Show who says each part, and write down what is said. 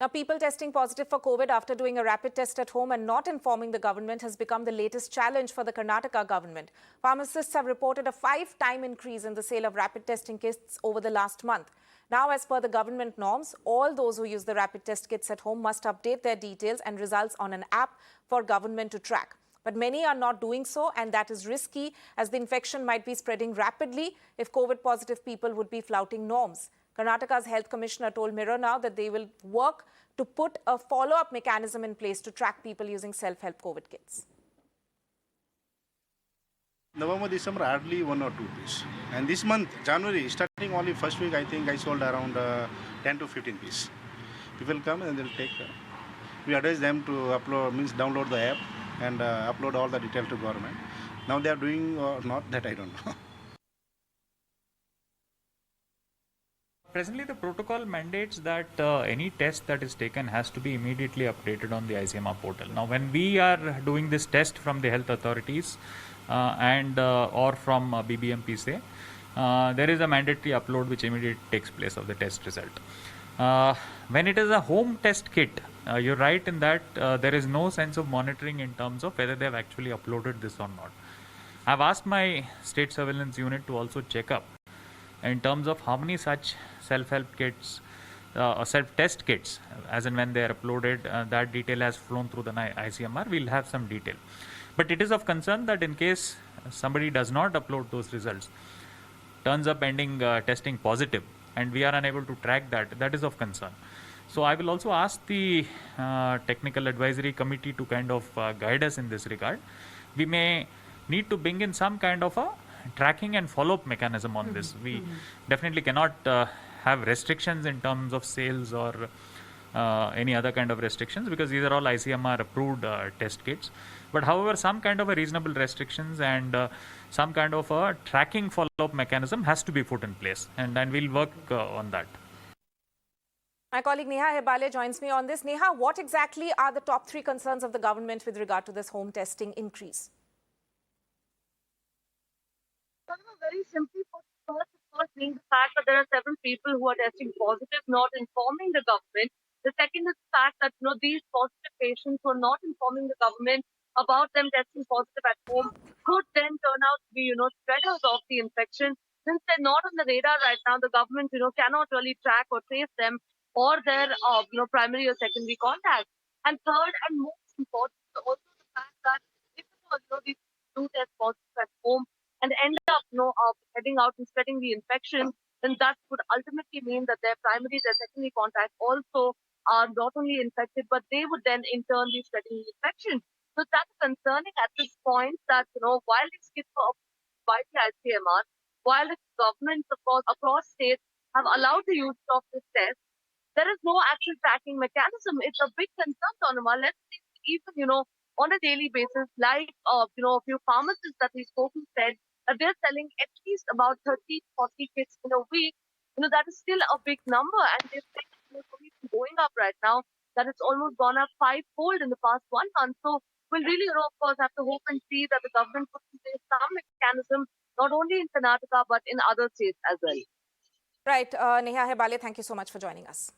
Speaker 1: Now, people testing positive for COVID after doing a rapid test at home and not informing the government has become the latest challenge for the Karnataka government. Pharmacists have reported a 5-time increase in the sale of rapid testing kits over the last month. Now, as per the government norms, all those who use the rapid test kits at home must update their details and results on an app for government to track. But many are not doing so, and that is risky as the infection might be spreading rapidly if COVID-positive people would be flouting norms. Karnataka's Health Commissioner told Mirror Now that they will work to put a follow-up mechanism in place to track people using self-help COVID kits.
Speaker 2: November, December, hardly 1 or 2 pieces. And this month, January, starting only first week, I think I sold around 10 to 15 pieces. People come and they'll take. We advise them to upload, means download the app and upload all the details to government. Now they are doing or not, that I don't know.
Speaker 3: Presently, the protocol mandates that any test that is taken has to be immediately updated on the ICMR portal. Now, when we are doing this test from the health authorities or from BBMP, say, there is a mandatory upload which immediately takes place of the test result. When it is a home test kit, you're right in that there is no sense of monitoring in terms of whether they have actually uploaded this or not. I've asked my state surveillance unit to also check up in terms of how many such self-help kits or self-test kits, as and when they are uploaded, that detail has flown through the ICMR. We'll have some detail. But it is of concern that in case somebody does not upload those results, turns up ending testing positive, and we are unable to track that, that is of concern. So I will also ask the technical advisory committee to kind of guide us in this regard. We may need to bring in some kind of a tracking and follow-up mechanism on this. We definitely cannot have restrictions in terms of sales or any other kind of restrictions, because these are all ICMR approved test kits. But however, some kind of a reasonable restrictions and some kind of a tracking follow-up mechanism has to be put in place, and we'll work on that.
Speaker 1: My colleague Neha Hebale joins me on this. Neha, what exactly are the top 3 concerns of the government with regard to this home testing increase?
Speaker 4: Very simply put, first, of course, being the fact that there are several people who are testing positive, not informing the government. The second is the fact that these positive patients who are not informing the government about them testing positive at home could then turn out to be, spreaders of the infection. Since they're not on the radar right now, the government, cannot really track or trace them or their, primary or secondary contacts. And third and most important, also the fact that if these do test positive at home and end up, heading out and spreading the infection, then that would ultimately mean that their primary, their secondary contacts also are not only infected, but they would then in turn be spreading the infection. So that's concerning at this point that, while these kits are by the ICMR, while the governments, of course, across states have allowed the use of this test, there is no actual tracking mechanism. It's a big concern, Sonoma. Let's see, even, on a daily basis, like, a few pharmacists that we spoke to said, they're selling at least about 30, 40 kits in a week. That is still a big number, and they're going up right now. That it's almost gone up 5-fold in the past 1 month. So we'll really, of course, have to hope and see that the government puts in place some mechanism, not only in Karnataka, but in other states as well.
Speaker 1: Right. Neha Hebale, thank you so much for joining us.